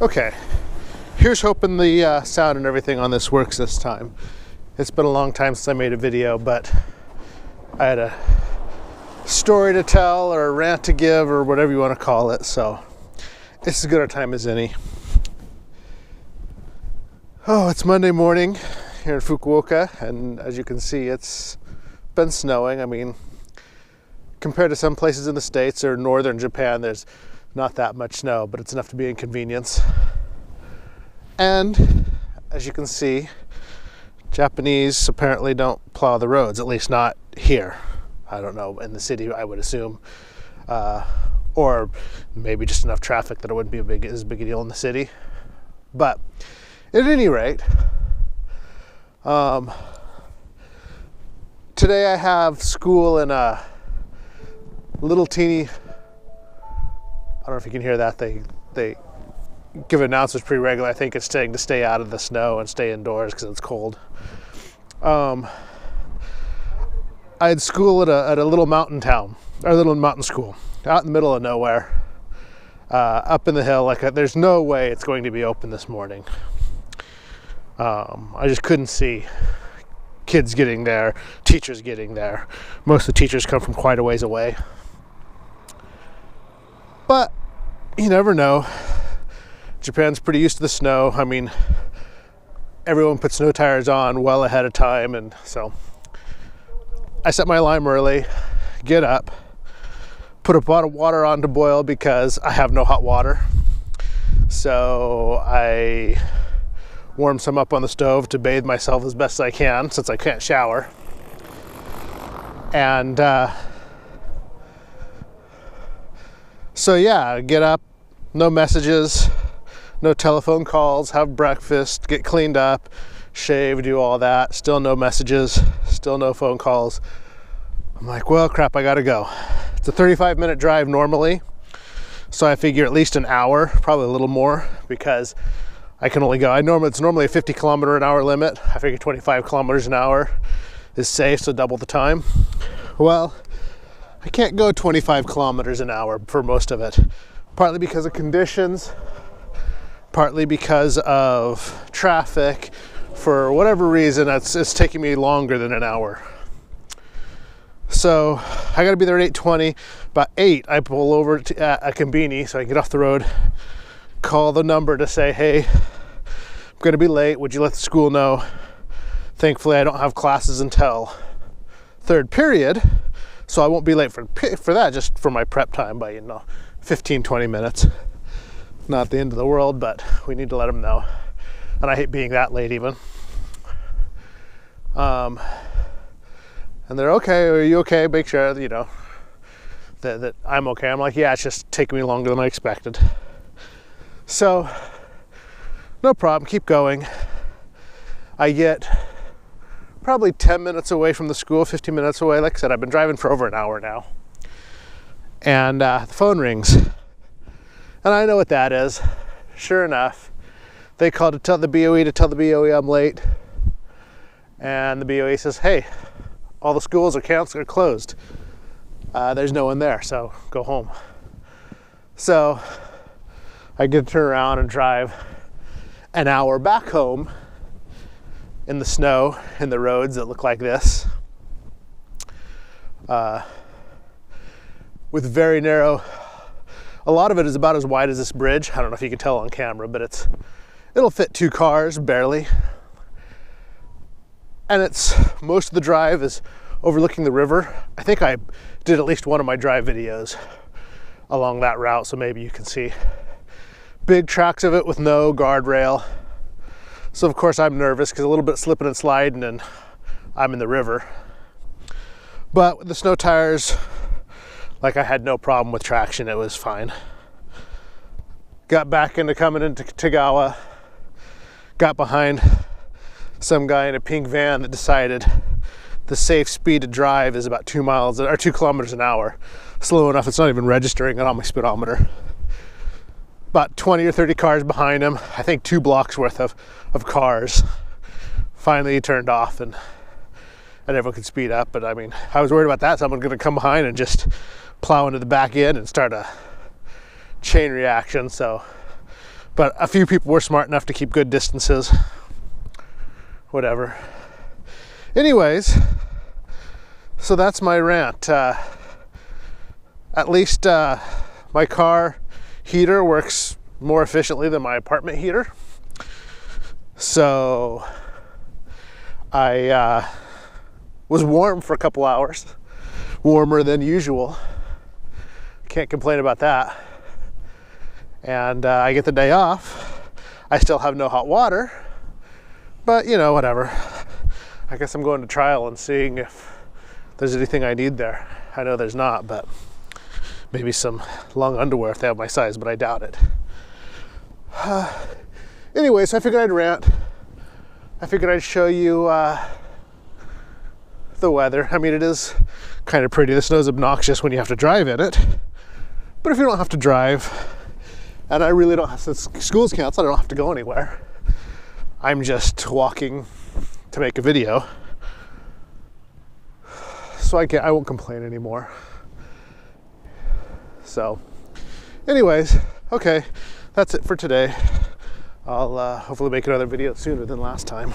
Okay, here's hoping the sound and everything on this works this time. It's been a long time since I made a video, but I had a story to tell or a rant to give or whatever you want to call it, so it's as good a time as any. Oh, it's Monday morning here in Fukuoka, and as you can see, it's been snowing. I mean, compared to some places in the States or northern Japan, there's not that much snow, but it's enough to be an inconvenience. And as you can see, Japanese apparently don't plow the roads, at least not here. I don't know, in the city I would assume, or maybe just enough traffic that it wouldn't be as big a deal in the city. But at any rate, today I have school in a little teeny, I don't know if you can hear that, they give announcements pretty regularly. I think it's saying to stay out of the snow and stay indoors because it's cold. I had school at a little mountain town, or a little mountain school, out in the middle of nowhere, up in the hill. There's no way it's going to be open this morning. I just couldn't see kids getting there, teachers getting there. Most of the teachers come from quite a ways away. But you never know. Japan's pretty used to the snow. I mean, everyone puts snow tires on well ahead of time, and so I set my alarm early, get up, put a pot of water on to boil because I have no hot water. So I warm some up on the stove to bathe myself as best I can since I can't shower. And so yeah, get up, no messages, no telephone calls, have breakfast, get cleaned up, shave, do all that. Still no messages, still no phone calls. I'm like, well, crap, I gotta go. It's a 35-minute drive normally, so I figure at least an hour, probably a little more, because I can only go. It's normally a 50-kilometer-an-hour limit. I figure 25 kilometers an hour is safe, so double the time. Well, I can't go 25 kilometers an hour for most of it, partly because of conditions, partly because of traffic. For whatever reason, it's taking me longer than an hour. So I gotta be there at 8:20. About 8, I pull over to a Konbini so I can get off the road, call the number to say, hey, I'm gonna be late, would you let the school know? Thankfully, I don't have classes until third period, so I won't be late for that, just for my prep time by 15-20 minutes. Not the end of the world, but we need to let them know. And I hate being that late even. And they're okay, are you okay? Make sure, that I'm okay. I'm like, yeah, it's just taking me longer than I expected. So, no problem, keep going. I get probably 10 minutes away from the school, 15 minutes away. Like I said, I've been driving for over an hour now. And the phone rings. And I know what that is. Sure enough, they called to tell the BOE I'm late. And the BOE says, hey, all the schools are closed. There's no one there, so go home. So I get to turn around and drive an hour back home in the snow, in the roads that look like this. With very narrow, a lot of it is about as wide as this bridge. I don't know if you can tell on camera, but it'll fit 2 cars, barely. And most of the drive is overlooking the river. I think I did at least one of my drive videos along that route, so maybe you can see big tracks of it with no guardrail. So of course I'm nervous because a little bit slipping and sliding and I'm in the river. But with the snow tires, I had no problem with traction, it was fine. Got back into coming into Tagawa, got behind some guy in a pink van that decided the safe speed to drive is about 2 kilometers an hour. Slow enough, it's not even registering it on my speedometer. About 20 or 30 cars behind him, I think 2 blocks worth of cars. Finally he turned off and everyone could speed up, but I mean, I was worried about that. Someone's gonna come behind and just plow into the back end and start a chain reaction, so But a few people were smart enough to keep good distances. Whatever. Anyways, so that's my rant. At least my car heater works more efficiently than my apartment heater. So I was warm for a couple hours, warmer than usual. Can't complain about that. And I get the day off. I still have no hot water, but you know, whatever. I guess I'm going to trial and seeing if there's anything I need there. I know there's not, but maybe some long underwear if they have my size, but I doubt it. Anyway, so I figured I'd rant. I figured I'd show you the weather. I mean, it is kind of pretty. The snow's obnoxious when you have to drive in it. But if you don't have to drive, and I really don't have, since school's canceled, I don't have to go anywhere. I'm just walking to make a video. So I won't complain anymore. So, anyways, okay, that's it for today. I'll hopefully make another video sooner than last time.